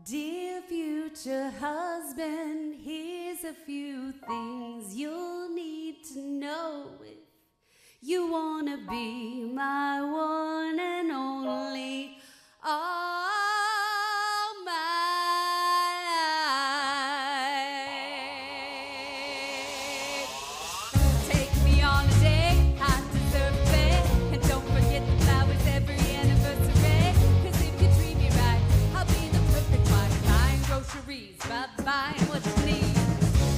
Dear future husband, here's a few things you'll need to know if you wanna be my one and only all my life. Take me on a day, I deserve a bed, and don't forget the flowers every anniversary. 'Cause if you treat me right, I'll be the perfect wife. Buying groceries, buying what you need.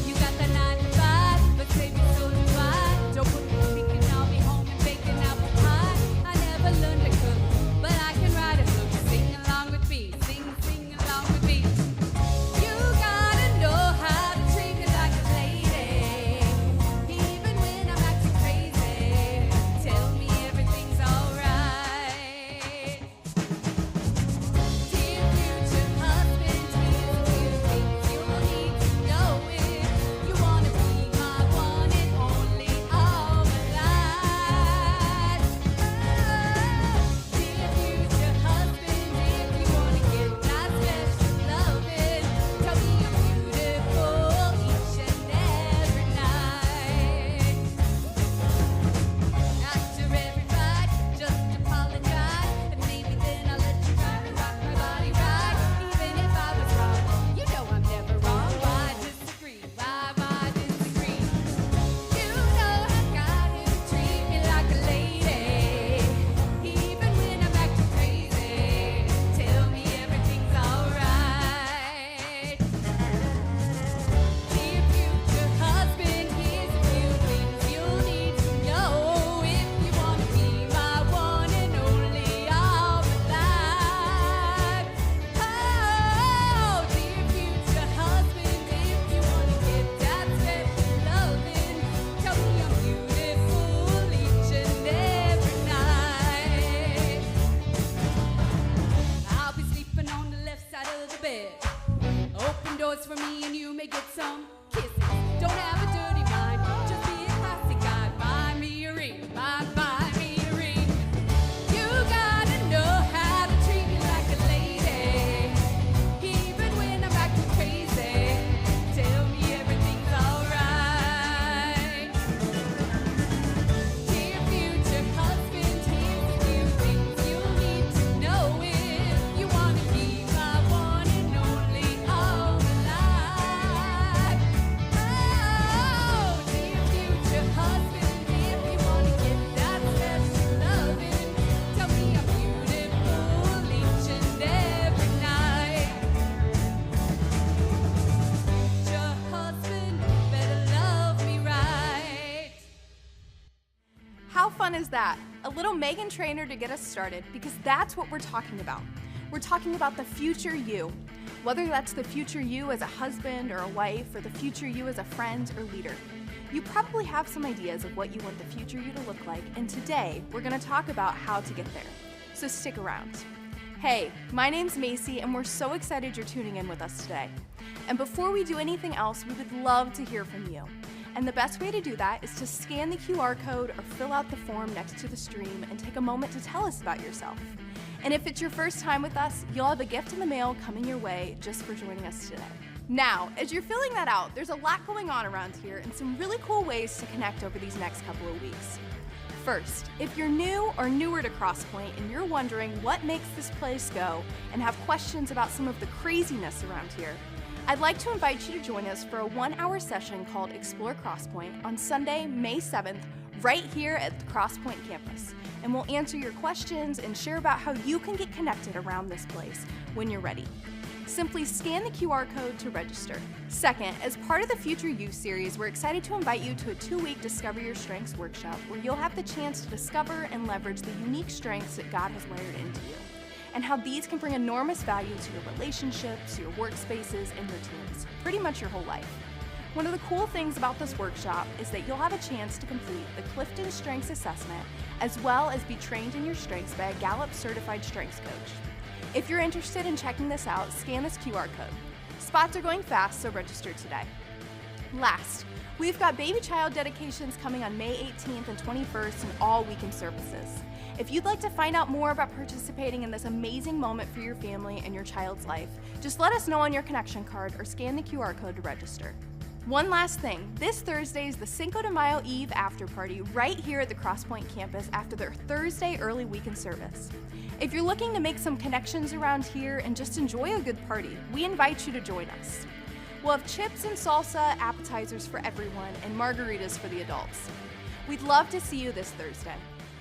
You got the 9 to 5, but save your soul to buy. Don't put me thinking I'll be home and baking apple pie. I never learned to cook, but I can write a book. Sing along with me, sing along with me. You gotta know how to treat me like a lady, even when I'm acting crazy. Tell me everything's alright. Dear future husband, here's a few things you'll need to know if you wanna be my one and only all my life. Dear future husband, if you wanna get that special loving, tell me I'm beautiful each and every night. After every fight, just apologize, and maybe then I'll let you try to rock my body right. Even if I was wrong, you know I'm never wrong. Why disagree? Why disagree? You know I've got to treat me like a lady, even when I'm acting crazy. Tell me everything's alright. Dear future husband, here's a few things you'll need to know if you wanna be my one and only all my life. Oh, dear future husband, if you wanna get that special loving, tell me I'm beautiful each and every night. I'll be sleeping on the left side of the bed. Open doors for me and you may get some kisses. Don't have a dirty mind, just be a classy guy. Buy me a ring, buy me a ring. You gotta know how to treat me like a lady, even when I'm acting crazy. Tell me everything's alright. Dear future husband, here's a few things you'll need to know if you wanna be my one and only all my life. Oh, dear future husband, if you wanna get that special loving, tell me I'm beautiful each and every night. Your husband better love me right. How fun is that? A little Megan Trainor to get us started, because that's what we're talking about. We're talking about the future you. Whether that's the future you as a husband or a wife, or the future you as a friend or leader. You probably have some ideas of what you want the future you to look like, and today we're going to talk about how to get there. So stick around. Hey, my name's Macy, and we're so excited you're tuning in with us today. And before we do anything else, we would love to hear from you. And the best way to do that is to scan the QR code or fill out the form next to the stream and take a moment to tell us about yourself. And if it's your first time with us, you'll have a gift in the mail coming your way just for joining us today. Now, as you're filling that out, there's a lot going on around here and some really cool ways to connect over these next couple of weeks. First, if you're new or newer to Crosspoint and you're wondering what makes this place go and have questions about some of the craziness around here, I'd like to invite you to join us for a 1-hour session called Explore Crosspoint on Sunday, May 7th, right here at the Crosspoint campus. And we'll answer your questions and share about how you can get connected around this place when you're ready. Simply scan the QR code to register. Second, as part of the Future You series, we're excited to invite you to a 2-week Discover Your Strengths workshop where you'll have the chance to discover and leverage the unique strengths that God has wired into you, and how these can bring enormous value to your relationships, your workspaces, and your teams, pretty much your whole life. One of the cool things about this workshop is that you'll have a chance to complete the Clifton Strengths Assessment, as well as be trained in your strengths by a Gallup certified strengths coach. If you're interested in checking this out, scan this QR code. Spots are going fast, so register today. Last, We've got baby child dedications coming on May 18th and 21st and all weekend services. If you'd like to find out more about participating in this amazing moment for your family and your child's life, just let us know on your connection card or scan the QR code to register. One last thing, this Thursday is the Cinco de Mayo Eve after party right here at the Crosspoint campus after their Thursday early weekend service. If you're looking to make some connections around here and just enjoy a good party, we invite you to join us. We'll have chips and salsa, appetizers for everyone, and margaritas for the adults. We'd love to see you this Thursday.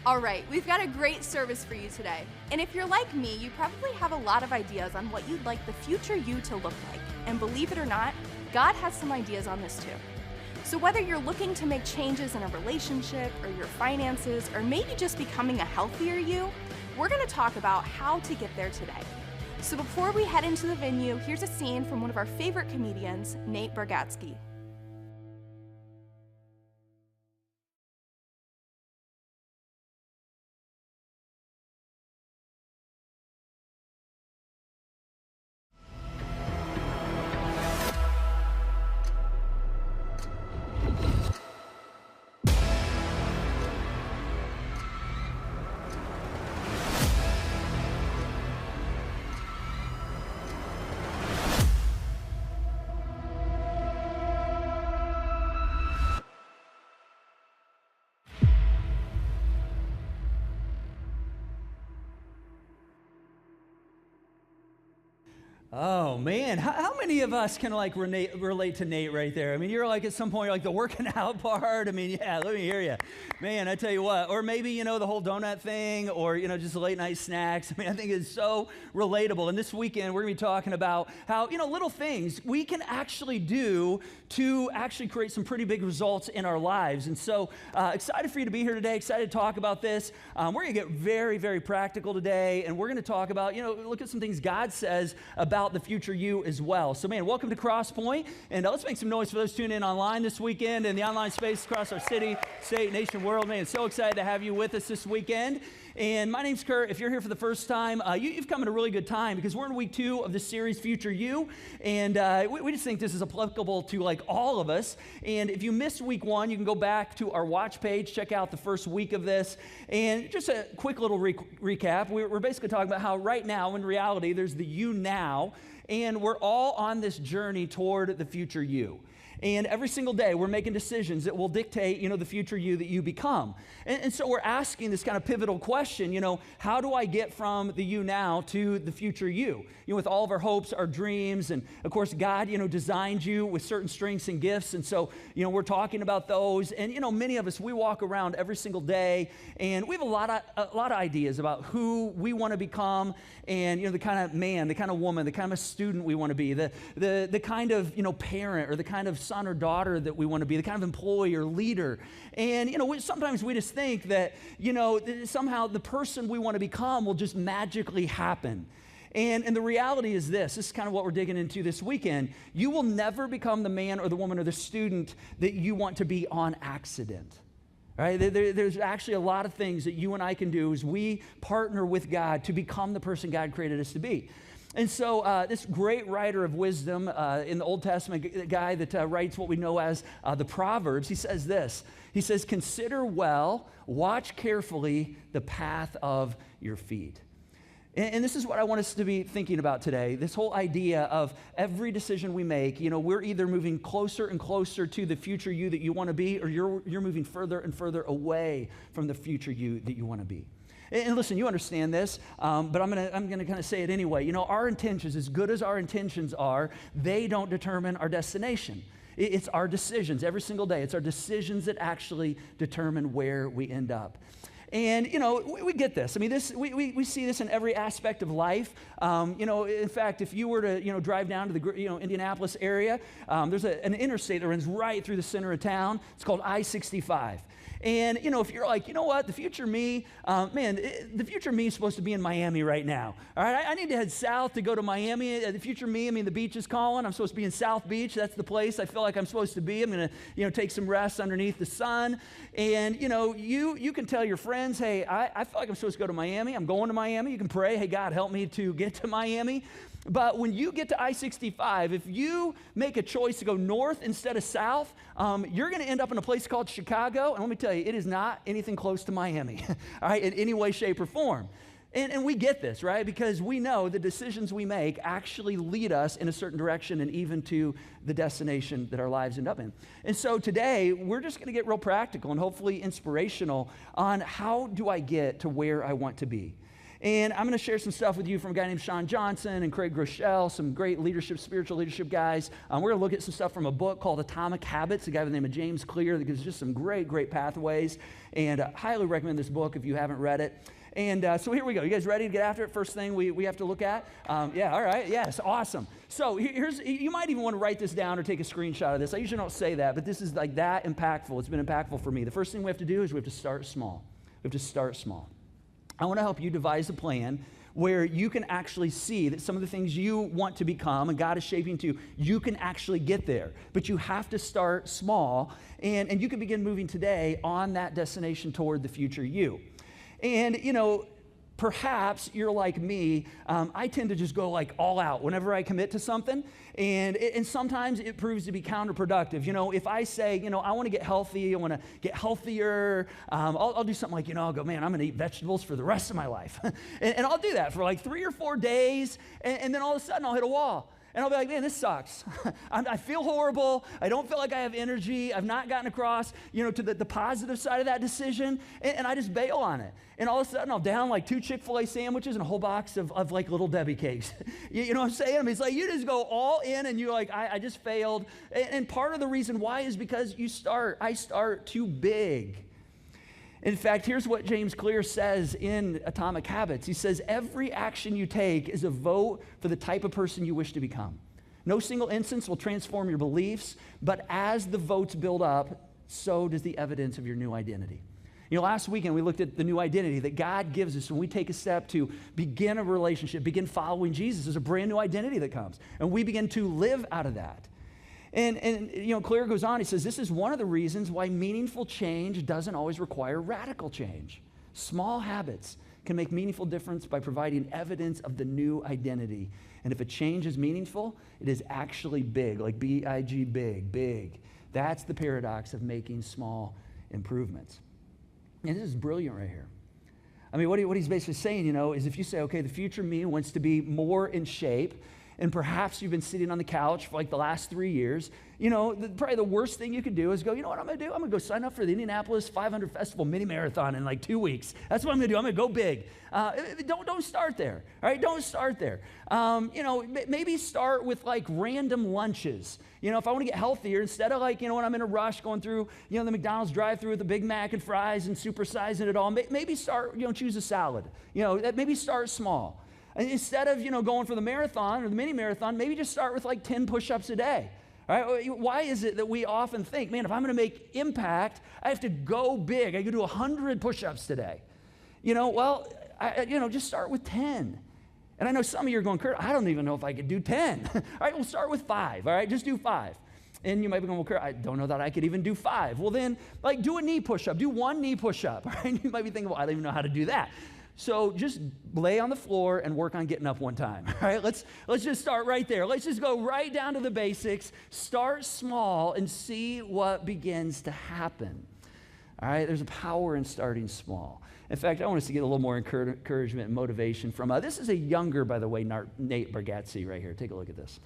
All right, we've got a great service for you today. And if you're like me, you probably have a lot of ideas on what you'd like the future you to look like. And believe it or not, God has some ideas on this too. So whether you're looking to make changes in a relationship or your finances, or maybe just becoming a healthier you, we're gonna talk about how to get there today. So before we head into the venue, here's a scene from one of our favorite comedians, Nate Bargatze. Oh man, how many of us can like relate to Nate right there? I mean, you're like at some point, you're like the working out part. I mean, yeah, let me hear you. Man, I tell you what, or maybe, the whole donut thing, or, just late night snacks. I mean, I think it's so relatable. And this weekend, we're gonna be talking about how, little things we can actually do to actually create some pretty big results in our lives. And so excited for you to be here today, excited to talk about this. We're gonna get very, very practical today, and we're gonna talk about, look at some things God says about the future you as well. So man, welcome to Crosspoint, and let's make some noise for those tuning in online this weekend in the online space across our city, state, nation, world. Man, so excited to have you with us this weekend. And my name's Kurt. If you're here for the first time, you've come at a really good time because we're in week 2 of the series Future You, and we just think this is applicable to like all of us. And if you missed week 1, you can go back to our watch page, check out the first week of this. And just a quick little recap. We're basically talking about how right now, in reality, there's the you now, and we're all on this journey toward the future you. And every single day, we're making decisions that will dictate, the future you that you become. And so we're asking this kind of pivotal question, how do I get from the you now to the future you? With all of our hopes, our dreams, and of course, God, designed you with certain strengths and gifts. And so, we're talking about those. And, many of us, we walk around every single day, and we have a lot of ideas about who we want to become, and, the kind of man, the kind of woman, the kind of student we want to be, the kind of, parent, or the kind of son or daughter that we want to be, the kind of employee or leader. And, sometimes we just think that, somehow the person we want to become will just magically happen. And the reality is this is kind of what we're digging into this weekend. You will never become the man or the woman or the student that you want to be on accident. Right? There's actually a lot of things that you and I can do as we partner with God to become the person God created us to be. And so this great writer of wisdom in the Old Testament, guy that writes what we know as the Proverbs, he says this. He says, "Consider well, watch carefully the path of your feet." And this is what I want us to be thinking about today. This whole idea of every decision we make, we're either moving closer and closer to the future you that you want to be, or you're moving further and further away from the future you that you want to be. And listen, you understand this, but I'm gonna kind of say it anyway. Our intentions, as good as our intentions are, they don't determine our destination. It's our decisions every single day. It's our decisions that actually determine where we end up. And, we get this. I mean, we see this in every aspect of life. In fact, if you were to, drive down to the, Indianapolis area, there's an interstate that runs right through the center of town. It's called I-65. And, you know, if you're like, you know what, the future me, the future me is supposed to be in Miami right now. All right, I need to head south to go to Miami. The future me, I mean, the beach is calling. I'm supposed to be in South Beach. That's the place I feel like I'm supposed to be. I'm going to, you know, take some rest underneath the sun. And, you know, you can tell your friends, hey, I feel like I'm supposed to go to Miami. I'm going to Miami. You can pray, hey, God, help me to get to Miami. But when you get to I-65, if you make a choice to go north instead of south, you're going to end up in a place called Chicago. And let me tell you, it is not anything close to Miami, all right, in any way, shape, or form. And we get this, right? Because we know the decisions we make actually lead us in a certain direction and even to the destination that our lives end up in. And so today, we're just going to get real practical and hopefully inspirational on how do I get to where I want to be. And I'm going to share some stuff with you from a guy named Sean Johnson and Craig Groeschel, some great leadership, spiritual leadership guys. We're going to look at some stuff from a book called Atomic Habits, a guy by the name of James Clear that gives just some great pathways. And I highly recommend this book if you haven't read it. And so here we go. You guys ready to get after it? First thing we have to look at? Yeah, all right. Yes, awesome. So you might even want to write this down or take a screenshot of this. I usually don't say that, but this is like that impactful. It's been impactful for me. The first thing we have to do is we have to start small. We have to start small. I want to help you devise a plan where you can actually see that some of the things you want to become and God is shaping to, you can actually get there. But you have to start small, and you can begin moving today on that destination toward the future you. And, you know, perhaps you're like me. I tend to just go like all out whenever I commit to something. And sometimes it proves to be counterproductive. You know, if I say, you know, I want to get healthy, I want to get healthier, I'll do something like, you know, I'll go, man, I'm going to eat vegetables for the rest of my life. and I'll do that for like 3 or 4 days. And then all of a sudden I'll hit a wall. And I'll be like, man, this sucks. I feel horrible. I don't feel like I have energy. I've not gotten across, you know, to the positive side of that decision. And I just bail on it. And all of a sudden, I'll down like 2 Chick-fil-A sandwiches and a whole box of like Little Debbie cakes. you know what I'm saying? I mean, it's like you just go all in and you're like, I just failed. And part of the reason why is because I start too big. In fact, here's what James Clear says in Atomic Habits. He says, every action you take is a vote for the type of person you wish to become. No single instance will transform your beliefs, but as the votes build up, so does the evidence of your new identity. You know, last weekend we looked at the new identity that God gives us when we take a step to begin a relationship, begin following Jesus. There's a brand new identity that comes, and we begin to live out of that. And you know, Clear goes on, he says, this is one of the reasons why meaningful change doesn't always require radical change. Small habits can make meaningful difference by providing evidence of the new identity. And if a change is meaningful, it is actually big, like B-I-G, big. That's the paradox of making small improvements. And this is brilliant right here. I mean, what he's basically saying, you know, is if you say, okay, the future me wants to be more in shape, and perhaps you've been sitting on the couch for like the last 3 years, you know, probably the worst thing you could do is go, you know what I'm going to do? I'm going to go sign up for the Indianapolis 500 Festival mini marathon in like 2 weeks. That's what I'm going to do. I'm going to go big. Don't start there. All right, don't start there. You know, maybe start with like random lunches. You know, if I want to get healthier, instead of like, you know, when I'm in a rush going through, you know, the McDonald's drive-thru with a Big Mac and fries and supersizing it all, maybe start, you know, choose a salad. You know, maybe start small. Instead of, you know, going for the marathon or the mini marathon, maybe just start with like 10 push-ups a day. All right? Why is it that we often think, man, if I'm going to make impact, I have to go big. I could do 100 push-ups today. You know, well, just start with 10. And I know some of you are going, Kurt, I don't even know if I could do 10. All right, we'll start with 5. All right, just do 5. And you might be going, well, Kurt, I don't know that I could even do 5. Well, then, like, do a knee push-up. Do 1 knee push-up. All right? You might be thinking, well, I don't even know how to do that. So just lay on the floor and work on getting up one time, all right? Let's just start right there. Let's just go right down to the basics, start small, and see what begins to happen, all right? There's a power in starting small. In fact, I want us to get a little more encouragement and motivation from, this is a younger, by the way, Nate Bargatze right here. Take a look at this.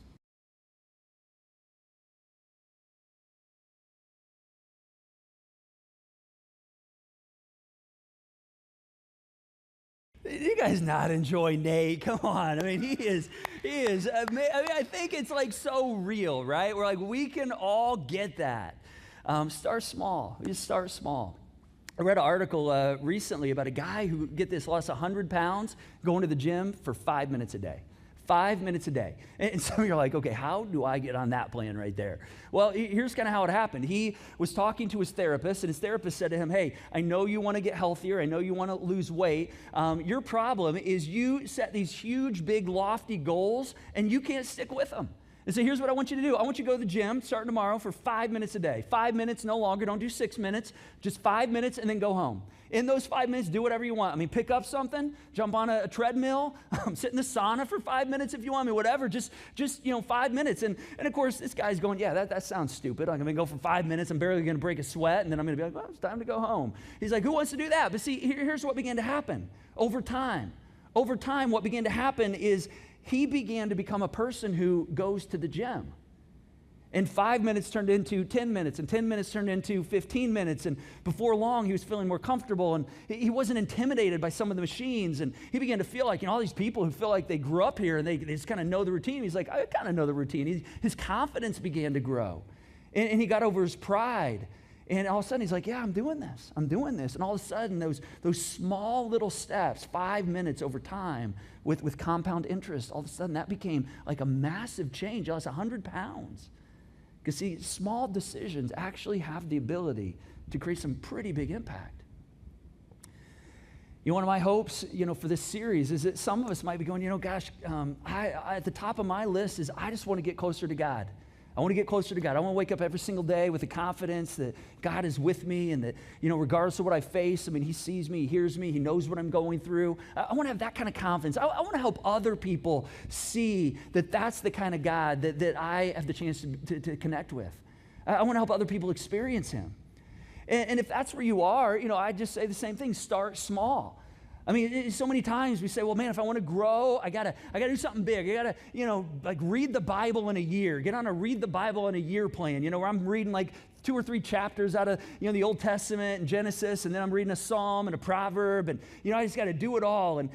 You guys not enjoy Nate? Come on. I mean, he is, I think it's like so real, right? We're like, we can all get that. Start small. Just start small. I read an article recently about a guy who, get this, lost 100 pounds going to the gym for 5 minutes a day. 5 minutes a day. And so you're like, okay, how do I get on that plan right there? Well, here's kind of how it happened. He was talking to his therapist, and his therapist said to him, hey, I know you want to get healthier. I know you want to lose weight. Your problem is you set these huge, big, lofty goals, and you can't stick with them. And so here's what I want you to do. I want you to go to the gym starting tomorrow for 5 minutes a day. 5 minutes, no longer. Don't do 6 minutes. Just 5 minutes and then go home. In those 5 minutes, do whatever you want. I mean, pick up something, jump on a treadmill, sit in the sauna for 5 minutes if you want. I mean, whatever. Just 5 minutes. And of course, this guy's going, yeah, that sounds stupid. I'm going to go for 5 minutes. I'm barely going to break a sweat. And then I'm going to be like, well, it's time to go home. He's like, who wants to do that? But see, here's what began to happen over time. Over time, what began to happen is he began to become a person who goes to the gym. And 5 minutes turned into 10 minutes, and 10 minutes turned into 15 minutes. And before long, he was feeling more comfortable, and he wasn't intimidated by some of the machines. And he began to feel like, all these people who feel like they grew up here and they just kind of know the routine. He's like, I kind of know the routine. His confidence began to grow. And he got over his pride. And all of a sudden, he's like, yeah, I'm doing this. And all of a sudden, those small little steps, 5 minutes over time with compound interest, all of a sudden, that became like a massive change. That's 100 pounds. Because see, small decisions actually have the ability to create some pretty big impact. One of my hopes, for this series is that some of us might be going, gosh, I at the top of my list is I just want to get closer to God. I want to get closer to God. I want to wake up every single day with the confidence that God is with me and that, regardless of what I face, He sees me, He hears me, He knows what I'm going through. I want to have that kind of confidence. I want to help other people see that that's the kind of God that I have the chance to connect with. I want to help other people experience Him. And if that's where you are, I just say the same thing, start small. So many times we say, well, man, if I want to grow, I gotta do something big. I gotta, read the Bible in a year. Get on a read the Bible in a year plan, where I'm reading 2 or 3 chapters out of, the Old Testament and Genesis, and then I'm reading a Psalm and a proverb, and, I just got to do it all. And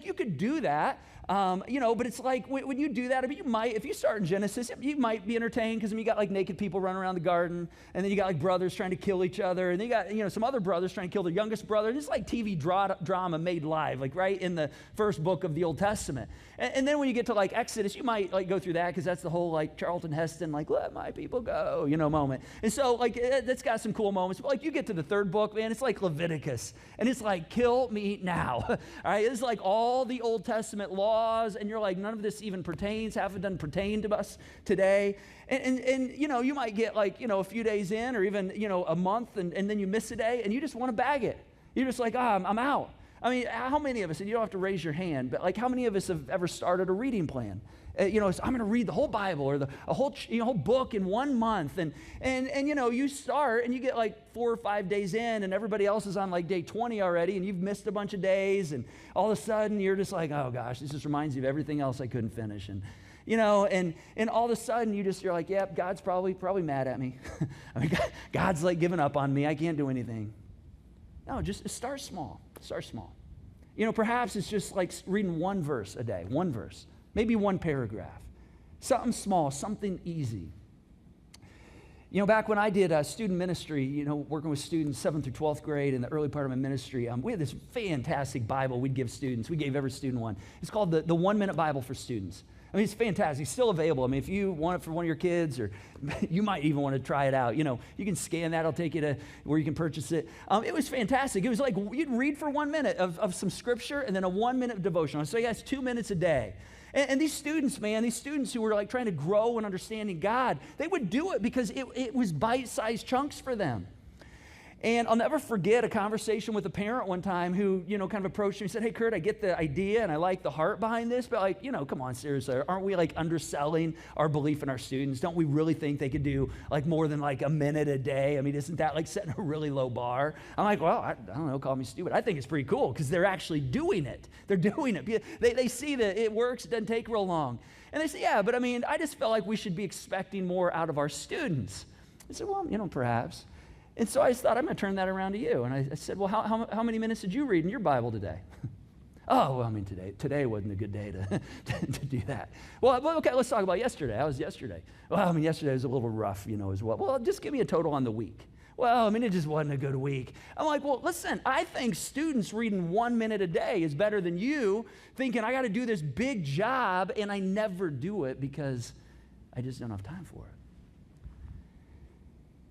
you could do that, but it's like when you do that, you might, if you start in Genesis, you might be entertained because you got naked people running around the garden, and then you got brothers trying to kill each other, and then you got, some other brothers trying to kill their youngest brother. And it's like TV drama made live, right in the first book of the Old Testament. And then when you get to Exodus, you might go through that because that's the whole Charlton Heston, let my people go, moment. And so that's got some cool moments. But you get to the third book, man, it's like Leviticus, and it's kill me now. All right, it's all the Old Testament laws, and you're none of this even pertains, doesn't pertain to us today. And you might get a few days in, or even a month, and then you miss a day, and you just want to bag it. You're just I'm out. How many of us, and you don't have to raise your hand, but how many of us have ever started a reading plan? I'm going to read the whole Bible or a whole whole book in 1 month, and you start and you get 4 or 5 days in, and everybody else is on day 20 already, and you've missed a bunch of days, and all of a sudden you're just oh gosh, this just reminds you of everything else I couldn't finish, and and all of a sudden you're yep, God's probably mad at me. God's giving up on me. I can't do anything. No, just start small. Start small. Perhaps it's just reading one verse a day, one verse. Maybe one paragraph, something small, something easy. Back when I did student ministry, working with students 7th through 12th grade in the early part of my ministry, we had this fantastic Bible we'd give students. We gave every student one. It's called the 1 Minute Bible for Students. It's fantastic. It's still available. If you want it for one of your kids, or you might even want to try it out, you can scan that. It'll take you to where you can purchase it. It was fantastic. It was you'd read for 1 minute of some scripture and then a 1 minute devotional. So it's 2 minutes a day. And these students, man, who were trying to grow in understanding God, they would do it because it was bite-sized chunks for them. And I'll never forget a conversation with a parent one time who, kind of approached me and said, hey, Kurt, I get the idea and I like the heart behind this, but come on, seriously, aren't we underselling our belief in our students? Don't we really think they could do more than a minute a day? Isn't that setting a really low bar? I'm well, I don't know, call me stupid. I think it's pretty cool because they're actually doing it. They're doing it. They see that it works, it doesn't take real long. And they say, yeah, but I just felt like we should be expecting more out of our students. I said, well, perhaps. And so I just thought, I'm going to turn that around to you. And I said, well, how many minutes did you read in your Bible today? Oh, well, today wasn't a good day to do that. Well, okay, let's talk about yesterday. How was yesterday? Well, yesterday was a little rough, as well. Well, just give me a total on the week. Well, I mean, it just wasn't a good week. I'm like, well, listen, I think students reading 1 minute a day is better than you thinking I got to do this big job and I never do it because I just don't have time for it.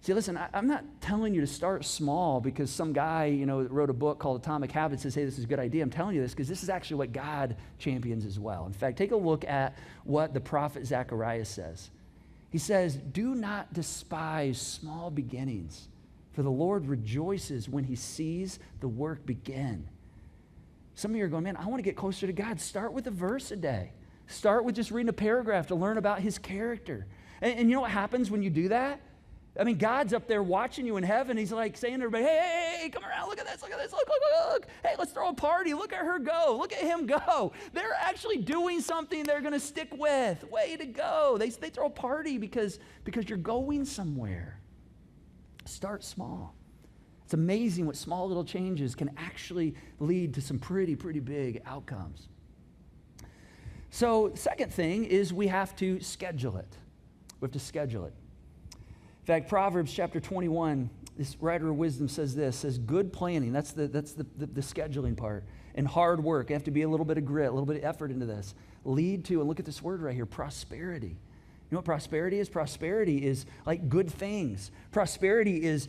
See, listen, I'm not telling you to start small because some guy, that wrote a book called Atomic Habits says, hey, this is a good idea. I'm telling you this because this is actually what God champions as well. In fact, take a look at what the prophet Zechariah says. He says, do not despise small beginnings, for the Lord rejoices when he sees the work begin. Some of you are going, man, I want to get closer to God. Start with a verse a day. Start with just reading a paragraph to learn about his character. And you know what happens when you do that? I mean, God's up there watching you in heaven. He's like saying to everybody, hey, come around, look at this, look. Hey, let's throw a party. Look at her go. Look at him go. They're actually doing something they're going to stick with. Way to go. They throw a party because you're going somewhere. Start small. It's amazing what small little changes can actually lead to some pretty big outcomes. So the second thing is we have to schedule it. We have to schedule it. In fact, Proverbs chapter 21, this writer of wisdom says good planning, that's the scheduling part, and hard work, you have to be a little bit of grit, a little bit of effort into this, lead to, and look at this word right here, prosperity. You know what prosperity is? Prosperity is like good things. Prosperity is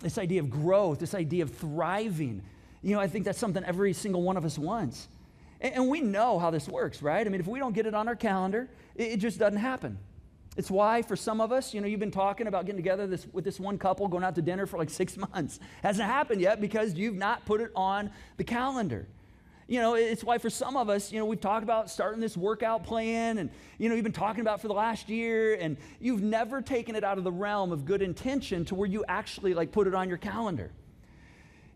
this idea of growth, this idea of thriving. I think that's something every single one of us wants. And we know how this works, right? I mean, if we don't get it on our calendar, it just doesn't happen. It's why for some of us, you've been talking about getting together with this one couple, going out to dinner for like 6 months. Hasn't happened yet because you've not put it on the calendar. It's why for some of us, we've talked about starting this workout plan and, you've been talking about for the last year and you've never taken it out of the realm of good intention to where you actually put it on your calendar.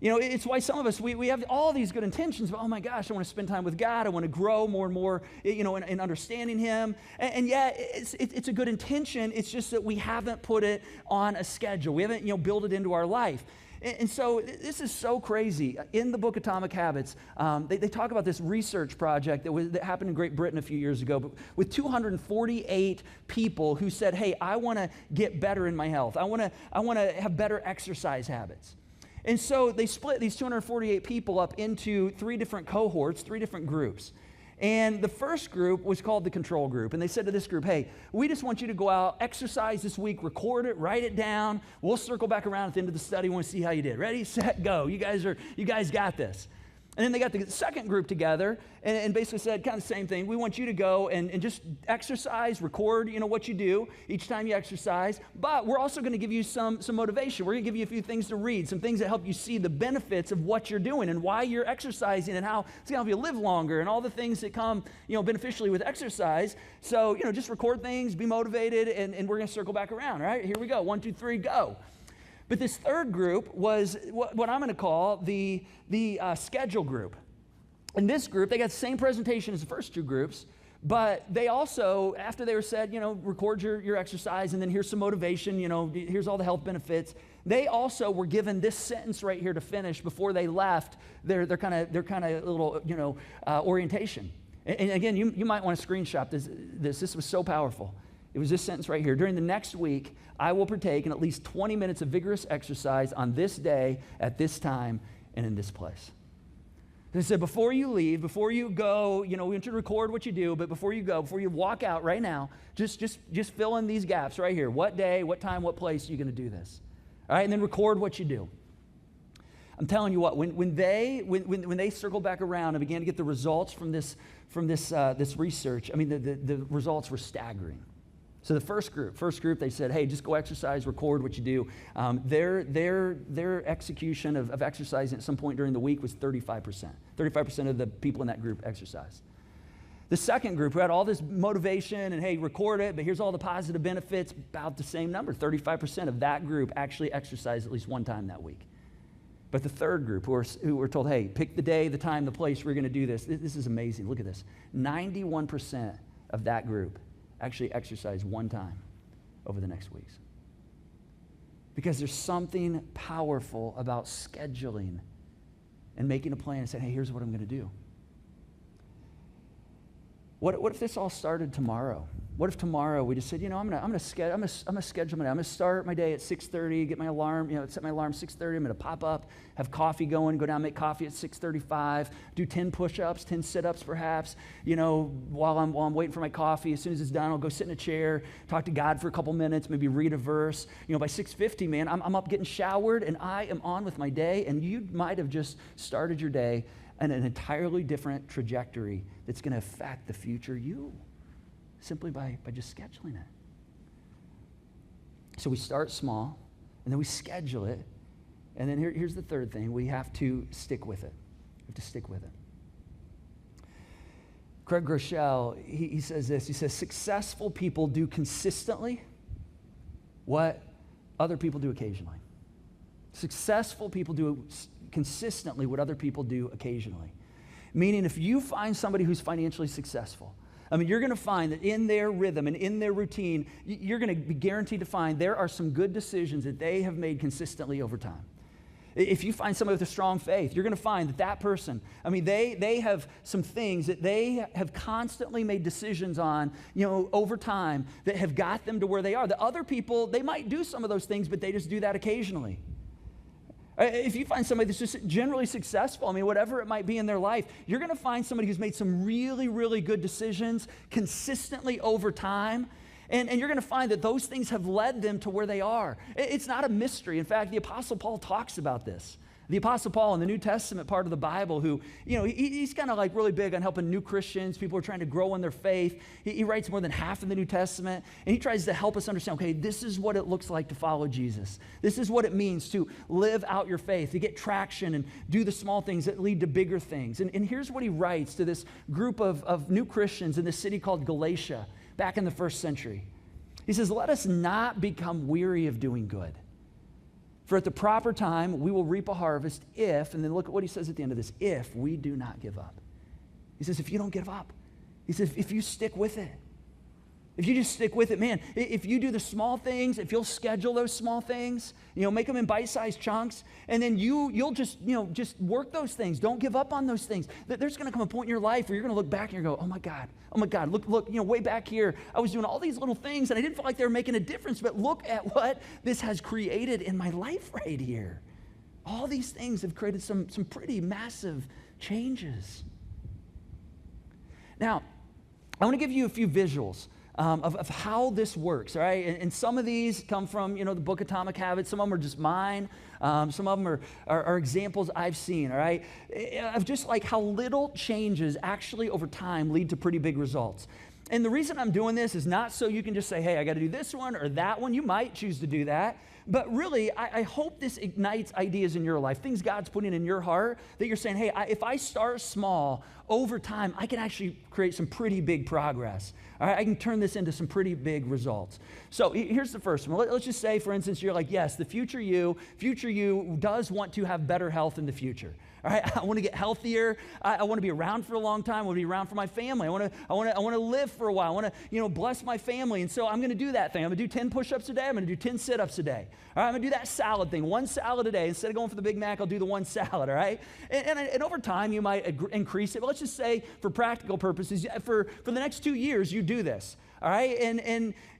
It's why some of us, we have all these good intentions, but oh my gosh, I want to spend time with God. I want to grow more and more, in understanding him. And yet, it's a good intention. It's just that we haven't put it on a schedule. We haven't, built it into our life. And so this is so crazy. In the book Atomic Habits, they talk about this research project that happened in Great Britain a few years ago, but with 248 people who said, hey, I want to get better in my health. I want to have better exercise habits. And so they split these 248 people up into 3 different cohorts, 3 different groups. And the first group was called the control group. And they said to this group, hey, we just want you to go out, exercise this week, record it, write it down. We'll circle back around at the end of the study. We want to see how you did. Ready, set, go. You guys got this. And then they got the second group together and basically said kind of the same thing. We want you to go and just exercise, record, what you do each time you exercise. But we're also going to give you some motivation. We're going to give you a few things to read, some things that help you see the benefits of what you're doing and why you're exercising and how it's going to help you live longer and all the things that come, beneficially with exercise. So, just record things, be motivated, and we're going to circle back around, right? Here we go. 1, 2, 3, go. But this third group was what I'm going to call the schedule group. In this group, they got the same presentation as the first 2 groups, but they also, after they were said, record your exercise, and then here's some motivation, here's all the health benefits. They also were given this sentence right here to finish before they left their kind of little, orientation. And again, you might want to screenshot this. This was so powerful. It was this sentence right here. During the next week, I will partake in at least 20 minutes of vigorous exercise on this day, at this time, and in this place. They said, before you leave, before you go, we want you to record what you do, but before you go, before you walk out right now, just fill in these gaps right here. What day, what time, what place are you going to do this? All right, and then record what you do. I'm telling you what, when they circled back around and began to get the results from this research, I mean, the results were staggering. So the first group, they said, hey, just go exercise, record what you do. Their execution of exercising at some point during the week was 35%. 35% of the people in that group exercised. The second group, who had all this motivation and, hey, record it, but here's all the positive benefits, about the same number. 35% of that group actually exercised at least one time that week. But the third group, who were told, hey, pick the day, the time, the place we're going to do this. This is amazing. Look at this. 91% of that group actually exercise one time over the next weeks. Because there's something powerful about scheduling and making a plan and saying, hey, here's what I'm going to do. What if this all started tomorrow? What if tomorrow we just said, I'm gonna schedule my day. I'm gonna start my day at 6:30, get my alarm, set my alarm 6:30. I'm gonna pop up, have coffee going, go down, make coffee at 6:35, do 10 push-ups, 10 sit-ups perhaps, while I'm waiting for my coffee. As soon as it's done, I'll go sit in a chair, talk to God for a couple minutes, maybe read a verse. By 6:50, man, I'm up getting showered and I am on with my day, and you might have just started your day in an entirely different trajectory that's gonna affect the future you. Simply by just scheduling it. So we start small, and then we schedule it, and then here's the third thing. We have to stick with it. We have to stick with it. Craig Groeschel, he says this. He says, successful people do consistently what other people do occasionally. Successful people do consistently what other people do occasionally. Meaning if you find somebody who's financially successful, you're going to find that in their rhythm and in their routine, you're going to be guaranteed to find there are some good decisions that they have made consistently over time. If you find somebody with a strong faith, you're going to find that person, they have some things that they have constantly made decisions on, over time that have got them to where they are. The other people, they might do some of those things, but they just do that occasionally. If you find somebody that's just generally successful, whatever it might be in their life, you're going to find somebody who's made some really, really good decisions consistently over time. And you're going to find that those things have led them to where they are. It's not a mystery. In fact, the Apostle Paul talks about this. The Apostle Paul in the New Testament part of the Bible who, he's kind of like really big on helping new Christians, people who are trying to grow in their faith. He writes more than half of the New Testament, and he tries to help us understand, okay, this is what it looks like to follow Jesus. This is what it means to live out your faith, to get traction and do the small things that lead to bigger things. And here's what he writes to this group of new Christians in this city called Galatia back in the first century. He says, let us not become weary of doing good. For at the proper time, we will reap a harvest if, and then look at what he says at the end of this, if we do not give up. He says, if you don't give up. He says, if you stick with it. If you just stick with it, man, if you do the small things, if you'll schedule those small things, make them in bite-sized chunks, and then you'll just work those things. Don't give up on those things. There's going to come a point in your life where you're going to look back and you're going to go, oh my God, look, way back here, I was doing all these little things, and I didn't feel like they were making a difference, but look at what this has created in my life right here. All these things have created some pretty massive changes. Now, I want to give you a few visuals of how this works, all right? And some of these come from, the book Atomic Habits. Some of them are just mine. Some of them are examples I've seen, all right? Of just like how little changes actually over time lead to pretty big results. And the reason I'm doing this is not so you can just say, hey, I got to do this one or that one. You might choose to do that. But really, I hope this ignites ideas in your life, things God's putting in your heart that you're saying, hey, if I start small, over time, I can actually create some pretty big progress. All right, I can turn this into some pretty big results. So here's the first one. Let's just say, for instance, you're like, yes, the future you does want to have better health in the future. All right, I want to get healthier. I want to be around for a long time. I want to be around for my family. I want to live for a while. I want to, bless my family. And so I'm going to do that thing. I'm going to do 10 push-ups a day. I'm going to do 10 sit-ups a day. All right, I'm going to do that salad thing. One salad a day. Instead of going for the Big Mac, I'll do the one salad, all right? And over time, you might increase it. But let's just say, for practical purposes, for the next 2 years, you do this, all right?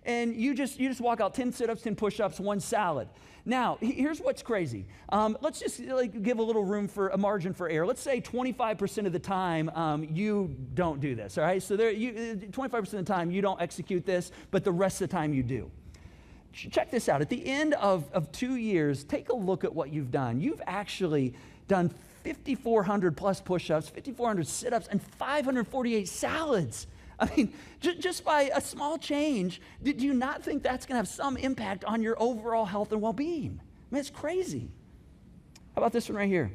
And you just walk out 10 sit-ups, 10 push-ups, one salad. Now, here's what's crazy. Let's just give a little room for a margin for error. Let's say 25% of the time you don't do this, all right? So 25% of the time you don't execute this, but the rest of the time you do. Check this out. At the end of 2 years, take a look at what you've done. You've actually done 5,400 plus push-ups, 5,400 sit-ups, and 548 salads. I mean, just by a small change, do you not think that's going to have some impact on your overall health and well-being? I mean, it's crazy. How about this one right here?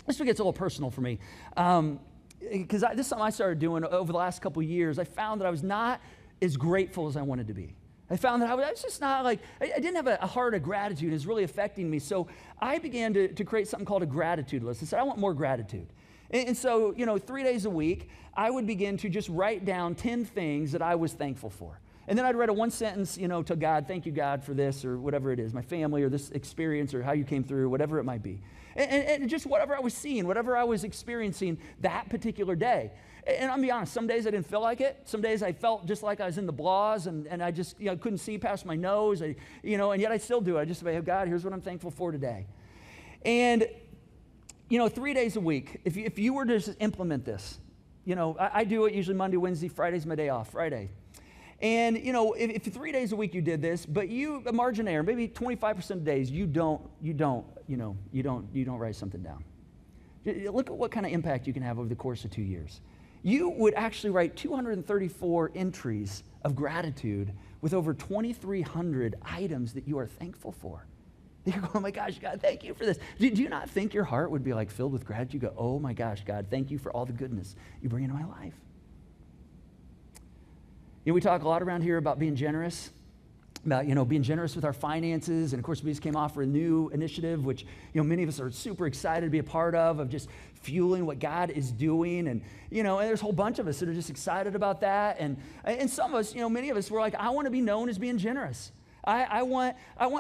This one gets a little personal for me. Because this is something I started doing over the last couple of years. I found that I was not as grateful as I wanted to be. I found that I was just not I didn't have a heart of gratitude. It was really affecting me. So I began to create something called a gratitude list. I said, I want more gratitude. And so, 3 days a week, I would begin to just write down 10 things that I was thankful for. And then I'd write a one sentence, to God, thank you, God, for this, or whatever it is, my family, or this experience, or how you came through, whatever it might be. And just whatever I was seeing, whatever I was experiencing that particular day. And I'll be honest, some days I didn't feel like it. Some days I felt just like I was in the blahs, and I just couldn't see past my nose, and yet I still do it. I just say, oh, God, here's what I'm thankful for today. And, 3 days a week, if you were to just implement this, I do it usually Monday, Wednesday, Friday's my day off, Friday. And, if 3 days a week you did this, but a margin error, maybe 25% of days, you don't write something down. Look at what kind of impact you can have over the course of 2 years. You would actually write 234 entries of gratitude with over 2,300 items that you are thankful for. You're going, oh my gosh, God, thank you for this. Do you not think your heart would be like filled with gratitude? You go, oh my gosh, God, thank you for all the goodness you bring into my life. We talk a lot around here about being generous, about, being generous with our finances. And of course, we just came off a new initiative, which, many of us are super excited to be a part of just fueling what God is doing. And, and there's a whole bunch of us that are just excited about that. And some of us, many of us were like, I want to be known as being generous. I want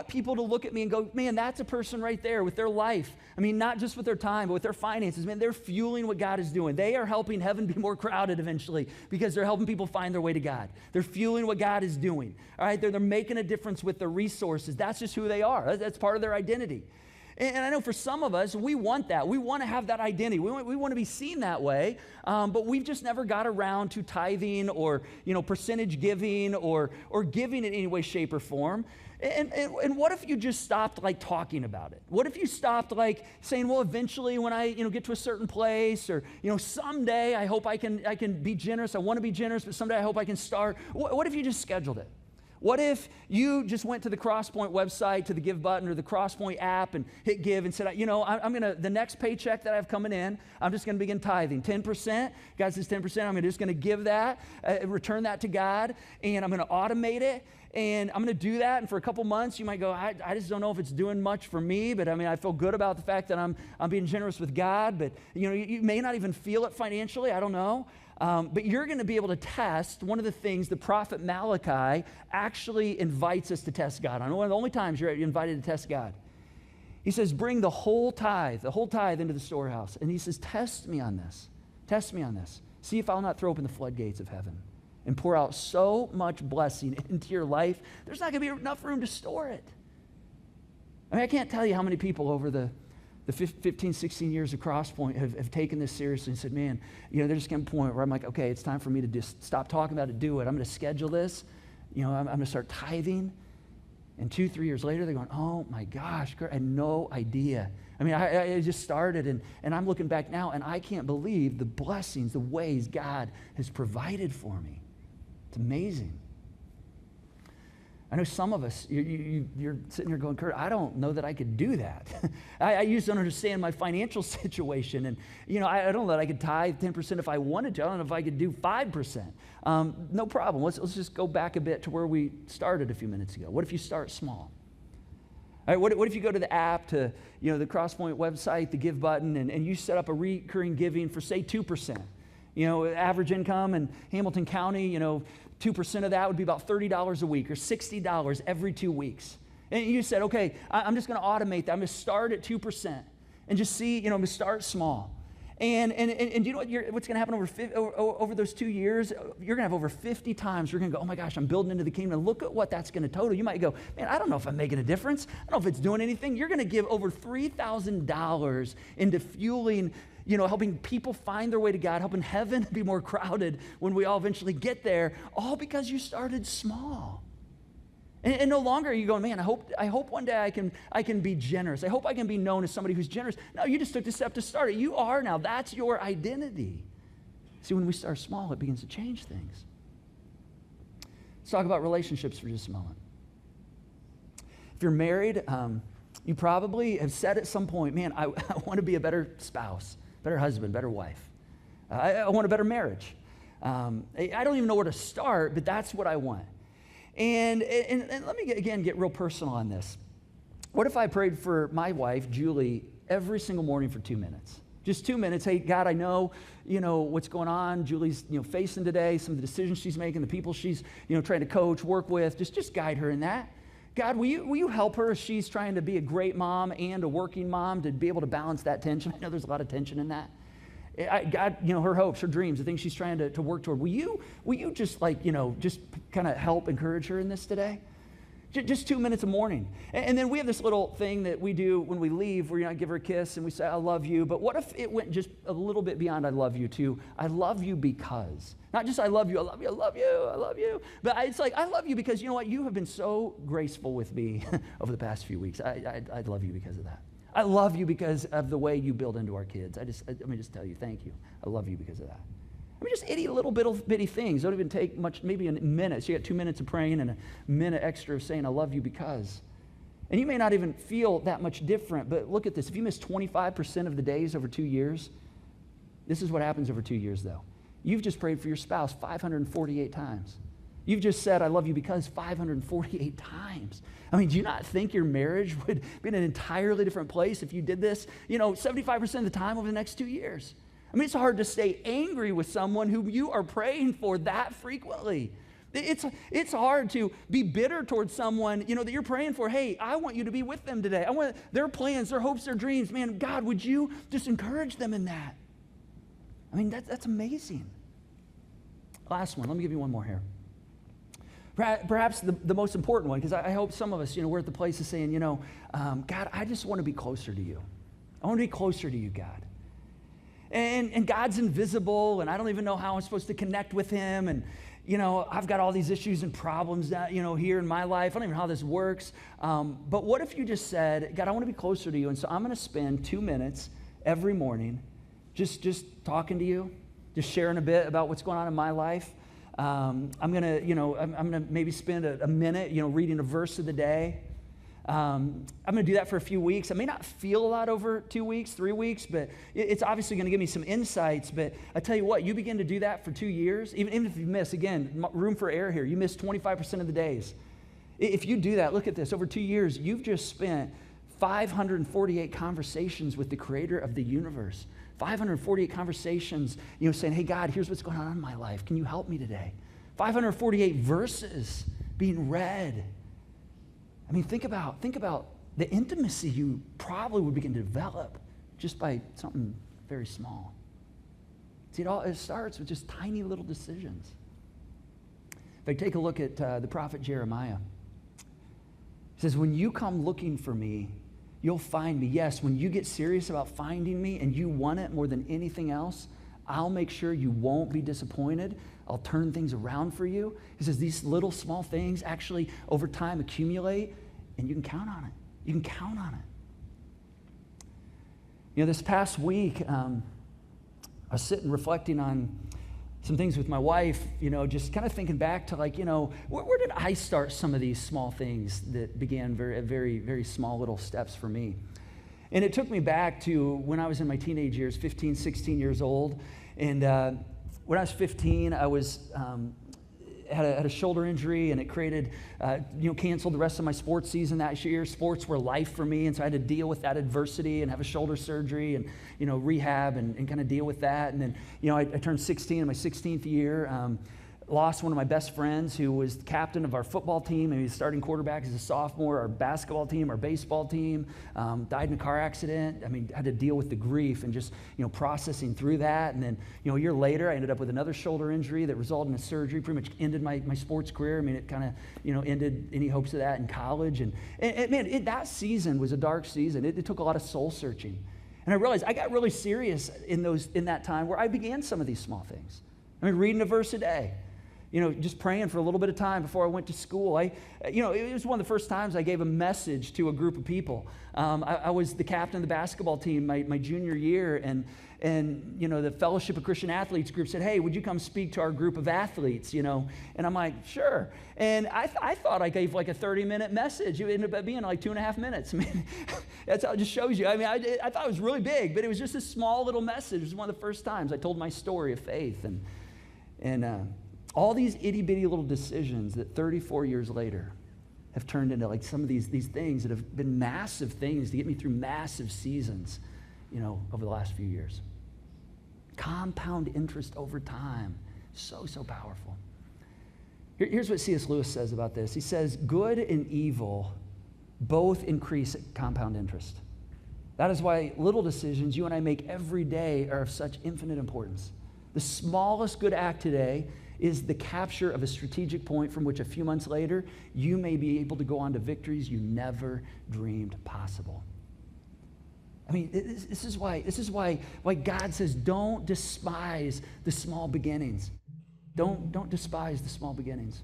people to look at me and go, man, that's a person right there with their life. I mean, not just with their time, but with their finances. Man, they're fueling what God is doing. They are helping heaven be more crowded eventually because they're helping people find their way to God. They're fueling what God is doing. All right, they're making a difference with their resources. That's just who they are. That's part of their identity. And I know for some of us, we want that. We want to have that identity. We want to be seen that way, but we've just never got around to tithing or, percentage giving or giving in any way, shape, or form. And what if you just stopped, talking about it? What if you stopped, saying, well, eventually when I, get to a certain place or, someday I hope I can be generous. I want to be generous, but someday I hope I can start. What if you just scheduled it? What if you just went to the CrossPoint website, to the Give button or the CrossPoint app and hit give and said, I'm going to, the next paycheck that I have coming in, I'm just going to begin tithing. 10%, God says 10%, I'm just going to give that, return that to God, and I'm going to automate it, and I'm going to do that, and for a couple months, you might go, I just don't know if it's doing much for me, but I feel good about the fact that I'm being generous with God, but you may not even feel it financially, I don't know. But you're going to be able to test one of the things the prophet Malachi actually invites us to test God on. One of the only times you're invited to test God. He says, bring the whole tithe into the storehouse. And he says, test me on this. Test me on this. See if I'll not throw open the floodgates of heaven and pour out so much blessing into your life, there's not going to be enough room to store it. I can't tell you how many people over the 15, 16 years of CrossPoint have taken this seriously and said, man, they're just getting to a point where I'm like, okay, it's time for me to just stop talking about it, do it. I'm going to schedule this. I'm going to start tithing. And 2-3 years later, they're going, oh my gosh, I had no idea. I just started and I'm looking back now and I can't believe the blessings, the ways God has provided for me. It's amazing. I know some of us, you're sitting here going, Kurt, I don't know that I could do that. I used to understand my financial situation, and I don't know that I could tithe 10% if I wanted to. I don't know if I could do 5%. No problem. Let's just go back a bit to where we started a few minutes ago. What if you start small? All right, what if you go to the app, to the CrossPoint website, the Give button, and you set up a recurring giving for, say, 2%. Average income in Hamilton County, 2% of that would be about $30 a week or $60 every 2 weeks. And you said, okay, I'm just going to automate that. I'm going to start at 2% and just see, I'm going to start small. And you know what's going to happen over those 2 years? You're going to have over 50 times. You're going to go, oh my gosh, I'm building into the kingdom. And look at what that's going to total. You might go, man, I don't know if I'm making a difference. I don't know if it's doing anything. You're going to give over $3,000 into fueling, helping people find their way to God, helping heaven be more crowded when we all eventually get there, all because you started small. And no longer are you going, man, I hope one day I can be generous. I hope I can be known as somebody who's generous. No, you just took the step to start it. You are now. That's your identity. See, when we start small, it begins to change things. Let's talk about relationships for just a moment. If you're married, you probably have said at some point, man, I want to be a better spouse, better husband, better wife. I want a better marriage. I don't even know where to start, but that's what I want. And let me get real personal on this. What if I prayed for my wife, Julie, every single morning for 2 minutes? Just 2 minutes. Hey, God, I know, what's going on. Julie's, facing today, some of the decisions she's making, the people she's, trying to coach, work with. Just guide her in that. God, will you help her as she's trying to be a great mom and a working mom to be able to balance that tension? I know there's a lot of tension in that. God, her hopes, her dreams, the things she's trying to work toward. Will you just just kind of help encourage her in this today? Just 2 minutes a morning. And then we have this little thing that we do when we leave where I give her a kiss and we say, I love you. But what if it went just a little bit beyond I love you to I love you because. Not just I love you, I love you, I love you, I love you. But it's like I love you because you know what? You have been so graceful with me over the past few weeks. I love you because of that. I love you because of the way you build into our kids. Let me just tell you, thank you. I love you because of that. I mean, just little bitty things. Don't even take much, maybe a minute. So you got 2 minutes of praying and a minute extra of saying, I love you because. And you may not even feel that much different, but look at this. If you miss 25% of the days over 2 years, this is what happens over 2 years, though. You've just prayed for your spouse 548 times. You've just said, I love you because 548 times. I mean, do you not think your marriage would be in an entirely different place if you did this, 75% of the time over the next 2 years? I mean, it's hard to stay angry with someone who you are praying for that frequently. It's hard to be bitter towards someone, that you're praying for. Hey, I want you to be with them today. I want their plans, their hopes, their dreams. Man, God, would you just encourage them in that? I mean, that's amazing. Last one. Let me give you one more here. Perhaps the most important one, because I hope some of us, we're at the place of saying, God, I just want to be closer to you. I want to be closer to you, God. And God's invisible, and I don't even know how I'm supposed to connect with him. And, I've got all these issues and problems that, here in my life. I don't even know how this works. But what if you just said, God, I want to be closer to you. And so I'm going to spend 2 minutes every morning just talking to you, just sharing a bit about what's going on in my life. I'm going to maybe spend a minute, reading a verse of the day. I'm going to do that for a few weeks. I may not feel a lot over 2 weeks, 3 weeks, but it's obviously going to give me some insights. But I tell you what, you begin to do that for 2 years, even if you miss, again, room for error here, you miss 25% of the days. If you do that, look at this, over 2 years, you've just spent 548 conversations with the creator of the universe. 548 conversations, saying, hey, God, here's what's going on in my life. Can you help me today? 548 verses being read. I mean, think about the intimacy you probably would begin to develop just by something very small. See, it starts with just tiny little decisions. If I take a look at the prophet Jeremiah, he says, when you come looking for me, you'll find me. Yes, when you get serious about finding me and you want it more than anything else, I'll make sure you won't be disappointed. I'll turn things around for you. He says these little small things actually over time accumulate, and you can count on it. You can count on it. This past week, I was sitting reflecting on some things with my wife, just kind of thinking back to where did I start some of these small things that began very, very small little steps for me. And it took me back to when I was in my teenage years, 15, 16 years old. And when I was 15, I was had a shoulder injury, and it created, canceled the rest of my sports season that year. Sports were life for me, and so I had to deal with that adversity and have a shoulder surgery and, rehab and kind of deal with that. And then, I turned 16 in my 16th year. Lost one of my best friends who was the captain of our football team, and he was starting quarterback as a sophomore. Our basketball team, our baseball team, died in a car accident. I mean, I had to deal with the grief and just, processing through that. And then, a year later, I ended up with another shoulder injury that resulted in a surgery, pretty much ended my sports career. I mean, it kind of, ended any hopes of that in college. And man, that season was a dark season. It took a lot of soul searching. And I realized I got really serious in that time where I began some of these small things. I mean, reading a verse a day. Just praying for a little bit of time before I went to school. It was one of the first times I gave a message to a group of people. I was the captain of the basketball team my junior year, and the Fellowship of Christian Athletes group said, hey, would you come speak to our group of athletes, And I'm like, sure. And I thought I gave like a 30-minute message. It ended up being like 2.5 minutes. I mean, that's how it just shows you. I mean, I thought it was really big, but it was just a small little message. It was one of the first times I told my story of faith. And all these itty-bitty little decisions that 34 years later have turned into like some of these things that have been massive things to get me through massive seasons over the last few years. Compound interest over time. So powerful. Here's what C.S. Lewis says about this. He says, good and evil both increase compound interest. That is why little decisions you and I make every day are of such infinite importance. The smallest good act today is the capture of a strategic point from which a few months later, you may be able to go on to victories you never dreamed possible. I mean, this is why God says, don't despise the small beginnings. Don't despise the small beginnings.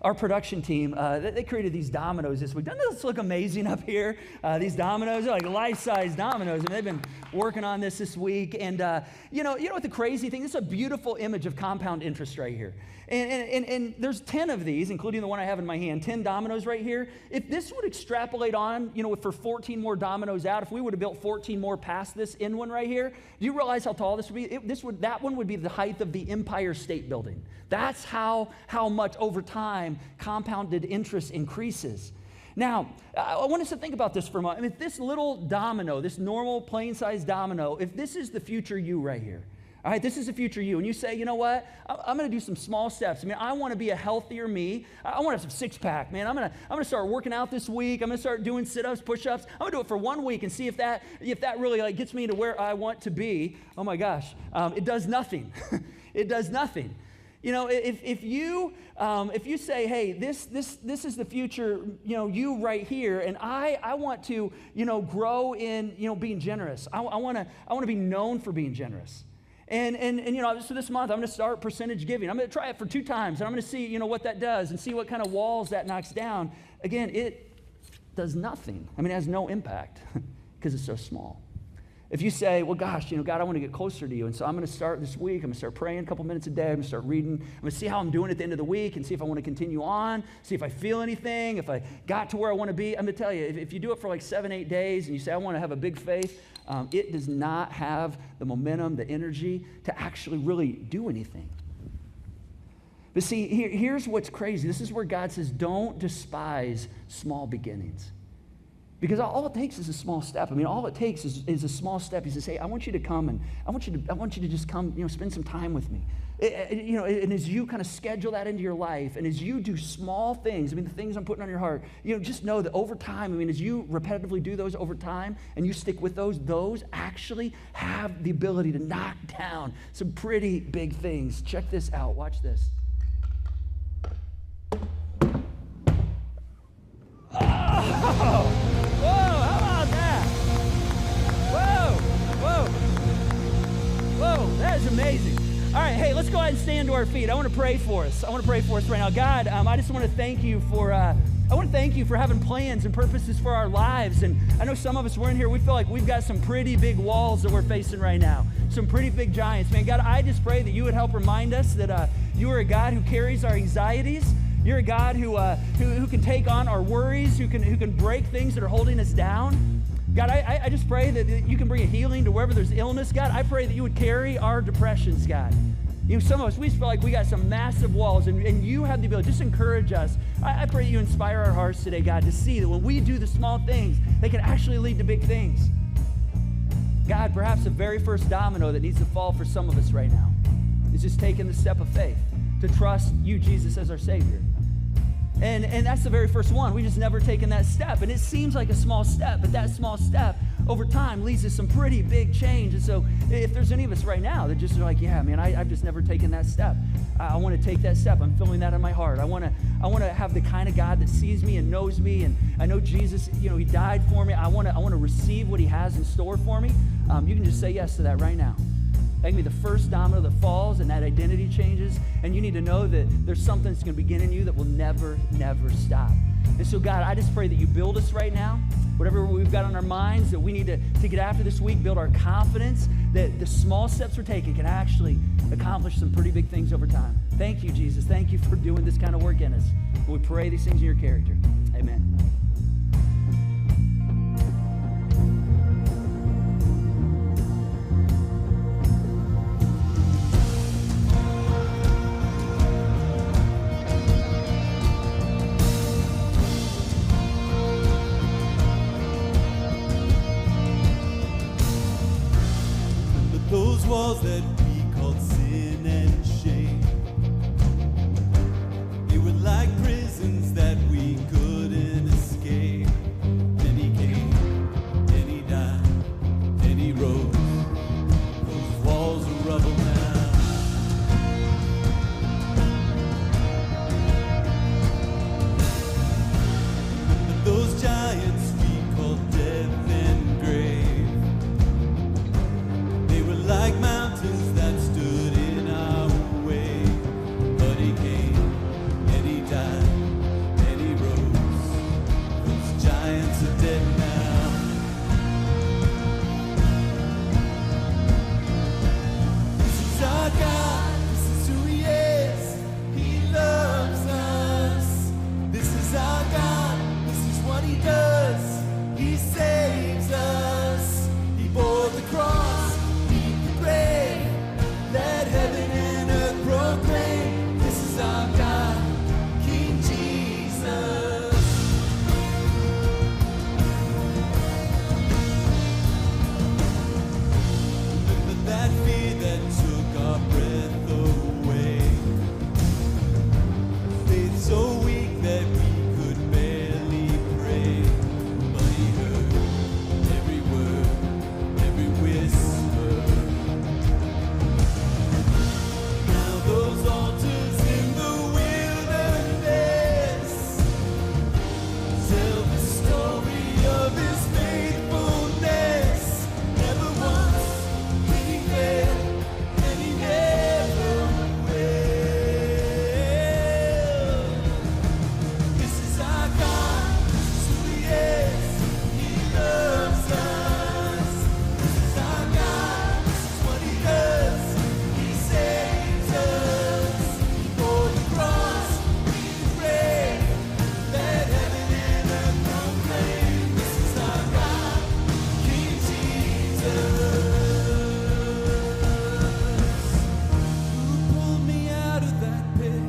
Our production team, they created these dominoes this week. Doesn't this look amazing up here? These dominoes are like life-size dominoes, and they've been working on this week. And you know what the crazy thing? This is a beautiful image of compound interest right here. And there's 10 of these, including the one I have in my hand, 10 dominoes right here. If this would extrapolate on, for 14 more dominoes out, if we would have built 14 more past this end one right here, do you realize how tall this would be? That one would be the height of the Empire State Building. That's how much over time compounded interest increases. Now, I want us to think about this for a moment. If this little domino, this normal plain-sized domino, if this is the future you right here, all right, this is the future you, and you say, you know what, I'm going to do some small steps. I mean, I want to be a healthier me. I want to have some six-pack, man. I'm going to start working out this week. I'm going to start doing sit-ups, push-ups. I'm going to do it for 1 week and see if that really gets me to where I want to be. Oh my gosh, it does nothing. It does nothing. If you say, hey, this is the future, you right here, and I want to, grow in, being generous. I want to be known for being generous. And so this month, I'm going to start percentage giving. I'm going to try it for 2 times, and I'm going to see, what that does and see what kind of walls that knocks down. Again, it does nothing. I mean, it has no impact because it's so small. If you say, well, gosh, God, I want to get closer to you, and so I'm going to start this week. I'm going to start praying a couple minutes a day. I'm going to start reading. I'm going to see how I'm doing at the end of the week and see if I want to continue on, see if I feel anything, if I got to where I want to be. I'm going to tell you, if you do it for like 7-8 days and you say, I want to have a big faith, it does not have the momentum, the energy to actually really do anything. But see, here's what's crazy. This is where God says, don't despise small beginnings. Because all it takes is a small step. I mean, all it takes is a small step. He says, hey, I want you to come, and I want you to just come, spend some time with me. And as you kind of schedule that into your life, and as you do small things, I mean, the things I'm putting on your heart, just know that over time, I mean, as you repetitively do those over time, and you stick with those actually have the ability to knock down some pretty big things. Check this out. Watch this. Oh! Whoa, how about that? Whoa, that is amazing. All right, hey, let's go ahead and stand to our feet. I want to pray for us. Right now. God, I just want to thank you for having plans and purposes for our lives. And I know some of us, we're in here, we feel like we've got some pretty big walls that we're facing right now, some pretty big giants. Man, God, I just pray that you would help remind us that you are a God who carries our anxieties. You're a God who can take on our worries, who can break things that are holding us down. God, I just pray that you can bring a healing to wherever there's illness. God, I pray that you would carry our depressions, God. Some of us, we just feel like we got some massive walls, and you have the ability. Just encourage us. I pray that you inspire our hearts today, God, to see that when we do the small things, they can actually lead to big things. God, perhaps the very first domino that needs to fall for some of us right now is just taking the step of faith to trust you, Jesus, as our Savior. And that's the very first one. We just never taken that step. And it seems like a small step, but that small step over time leads to some pretty big change. And so if there's any of us right now that just are like, yeah, man, I've just never taken that step. I want to take that step. I'm feeling that in my heart. I want to have the kind of God that sees me and knows me. And I know Jesus, he died for me. I want to receive what he has in store for me. You can just say yes to that right now. That can be the first domino that falls and that identity changes. And you need to know that there's something that's going to begin in you that will never, never stop. And so, God, I just pray that you build us right now. Whatever we've got on our minds that we need to get after this week, build our confidence that the small steps we're taking can actually accomplish some pretty big things over time. Thank you, Jesus. Thank you for doing this kind of work in us. We pray these things in your character. Amen. that we called sin and shame. They were like prisons that we couldn't escape. Then he came, and he died, and he rose. Those walls are rubble now. But those giants we called death and grave, they were like mountains that stood in our way. But he came, and he died, and he rose. Those giants are dead now. This is our God, this is who he is. He loves us. This is our God, this is what he does. He saves us. He bore the cross, beat the grave. Let heaven and earth proclaim. This is our God, King Jesus. Remember that fear that took our breath away. Faith so weak that we could barely pray. But he heard every word, every whisper. Now those altars in the wilderness tell the story of his faithfulness. Never once did he fail, and he never will. This is our God, this is who he is. He loves us. This is our God, this is what he does. He saves us. He bore the cross, beat the grave. Let heaven and earth proclaim. This is our God, King Jesus. Who pulled me out of that pit?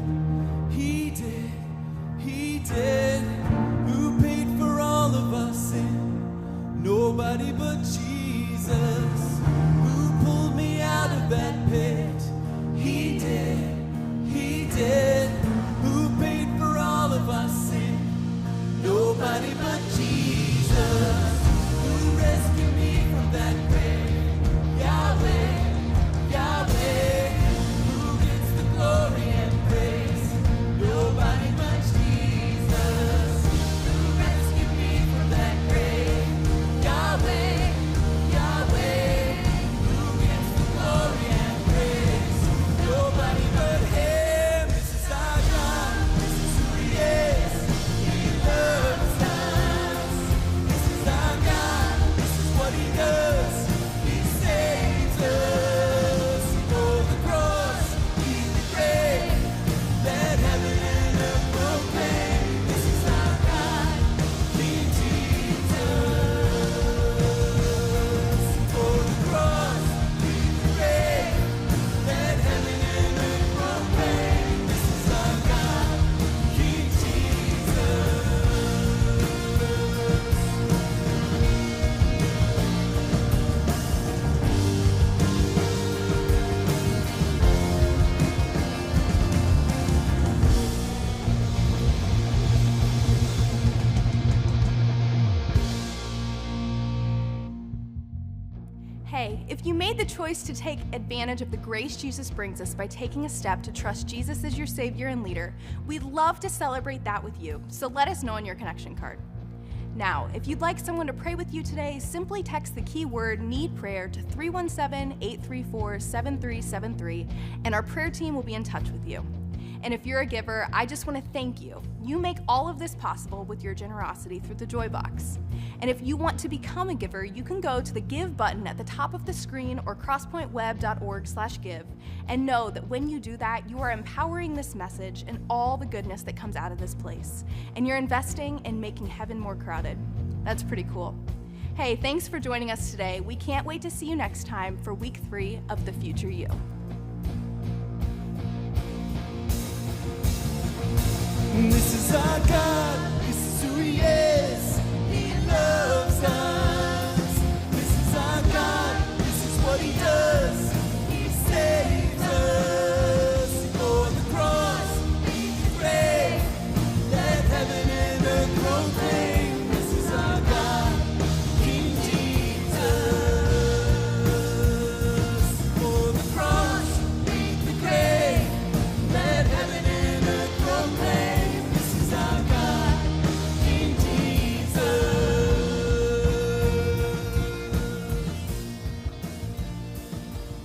He did, he did. Who paid for all of our sin? Nobody but Jesus. Who pulled me out of that pit? He did, he did. Who paid for all of our sin? Nobody but Jesus. Who rescued me from that grave? Yahweh, Yahweh. Who gets the glory and praise? Nobody but Jesus. Who rescued me from that grave? Yahweh, Yahweh. Who gets the glory and praise? Nobody but him. This is our God. This is who he is. He loves us. This is our God. This is what he does. He saves us. He bore the cross, beat the grave. Let heaven and earth proclaim. This is our God, King Jesus. He bore the cross, beat the grave. Let heaven and earth proclaim. This is our God, King Jesus. Hey, if you made the choice to take advantage of the grace Jesus brings us by taking a step to trust Jesus as your Savior and leader, we'd love to celebrate that with you, so let us know on your connection card. Now, if you'd like someone to pray with you today, simply text the keyword "need prayer" to 317-834-7373, and our prayer team will be in touch with you. And if you're a giver, I just want to thank you. You make all of this possible with your generosity through the Joy Box. And if you want to become a giver, you can go to the Give button at the top of the screen or crosspointweb.org/give, and know that when you do that, you are empowering this message and all the goodness that comes out of this place. And you're investing in making heaven more crowded. That's pretty cool. Hey, thanks for joining us today. We can't wait to see you next time for week 3 of The Future You. This is our God.